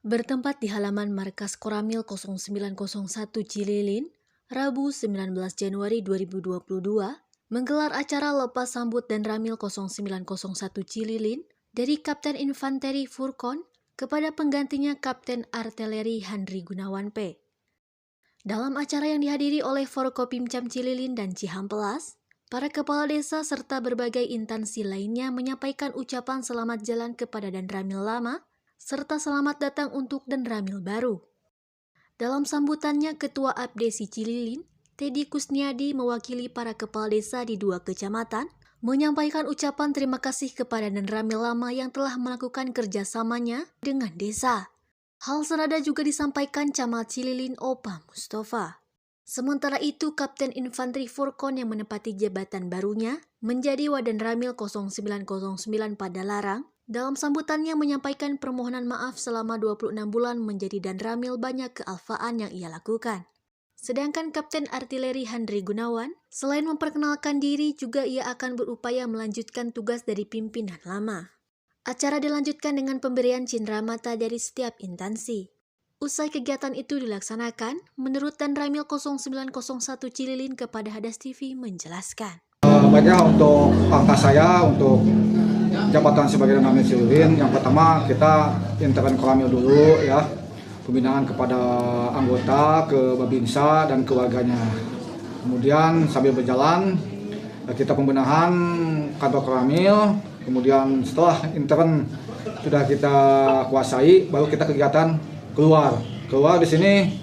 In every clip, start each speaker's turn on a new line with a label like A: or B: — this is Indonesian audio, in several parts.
A: Bertempat di halaman markas Koramil 0901 Cililin, Rabu 19 Januari 2022, menggelar acara lepas sambut dan Ramil 0901 Cililin dari Kapten Infanteri Furkon kepada penggantinya Kapten Artileri Handri Gunawan P. Dalam acara yang dihadiri oleh Forkopimcam Cililin dan Cihampelas, para kepala desa serta berbagai instansi lainnya menyampaikan ucapan selamat jalan kepada Dan Ramil lama, serta selamat datang untuk Dan Ramil baru. Dalam sambutannya, Ketua Abdesi Cililin, Teddy Kusniadi mewakili para kepala desa di 2 kecamatan, menyampaikan ucapan terima kasih kepada Dan Ramil lama yang telah melakukan kerjasamanya dengan desa. Hal senada juga disampaikan Camat Cililin Opa Mustafa. Sementara itu, Kapten Infanteri Furkon yang menempati jabatan barunya menjadi Wadan Ramil 0909 Padalarang, dalam sambutannya menyampaikan permohonan maaf selama 26 bulan menjadi Dan Ramil banyak kealfaan yang ia lakukan. Sedangkan Kapten Artileri Handri Gunawan, selain memperkenalkan diri, juga ia akan berupaya melanjutkan tugas dari pimpinan lama. Acara dilanjutkan dengan pemberian cindera mata dari setiap instansi. Usai kegiatan itu dilaksanakan, menurut Dan Ramil 0901 Cililin kepada Hadas TV menjelaskan.
B: Banyak untuk angka saya, untuk jabatan sebagai Dan Ramil Cililin, yang pertama kita intern Koramil dulu ya, pembinaan kepada anggota, ke Babinsa dan keluarganya. Kemudian sambil berjalan kita pembenahan kantor Koramil, kemudian setelah intern sudah kita kuasai, baru kita kegiatan keluar di sini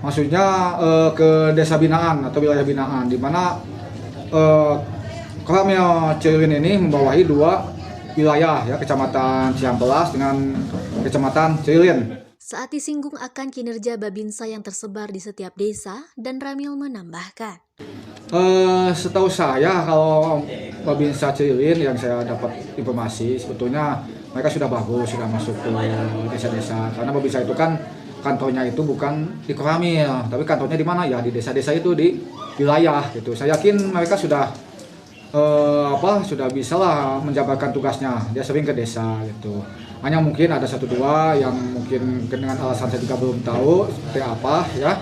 B: maksudnya ke desa binaan atau wilayah binaan, di mana Koramil Cililin ini membawahi 2 wilayah ya, Kecamatan Cihampelas dengan Kecamatan Cililin.
A: Saat disinggung akan kinerja Babinsa yang tersebar di setiap desa, Dan Ramil menambahkan.
B: Setahu saya kalau Babinsa Cililin yang saya dapat informasi, sebetulnya mereka sudah bagus, sudah masuk ke desa-desa. Karena Babinsa itu kan kantornya itu bukan di Koramil, tapi kantornya di mana ya, di desa-desa itu, di wilayah gitu. Saya yakin mereka sudah sudah bisa lah menjabarkan tugasnya. Dia sering ke desa gitu. Hanya mungkin ada 1-2 yang mungkin dengan alasan saya juga belum tahu seperti apa ya.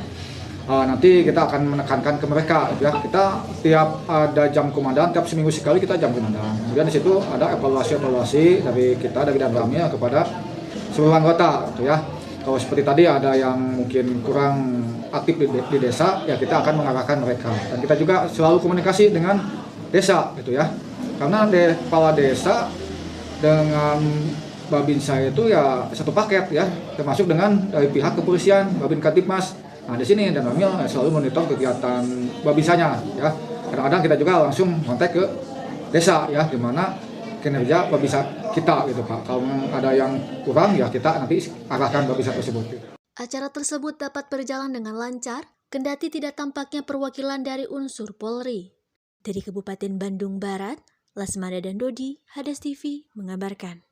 B: Nanti kita akan menekankan ke mereka ya. Kita tiap ada jam komandan, tiap seminggu sekali kita jam komandan. Kemudian di situ ada evaluasi dari kita, dari Dan Ramil kepada seluruh anggota gitu ya. Kalau seperti tadi ada yang mungkin kurang aktif di desa, ya kita akan mengarahkan mereka. Dan kita juga selalu komunikasi dengan desa gitu ya. Karena kepala desa dengan Babinsa itu ya satu paket ya, termasuk dengan dari pihak kepolisian, Babin Katipmas. Nah di sini Dan Ramil selalu monitor kegiatan Babinsanya ya. Kadang-kadang kita juga langsung kontak ke desa ya, di mana kinerja Babinsa kita gitu Pak. Kalau ada yang kurang ya kita nanti arahkan Babinsa tersebut.
A: Acara tersebut dapat berjalan dengan lancar, kendati tidak tampaknya perwakilan dari unsur Polri. Dari Kabupaten Bandung Barat, Lasmada dan Dodi, Hadas TV mengabarkan.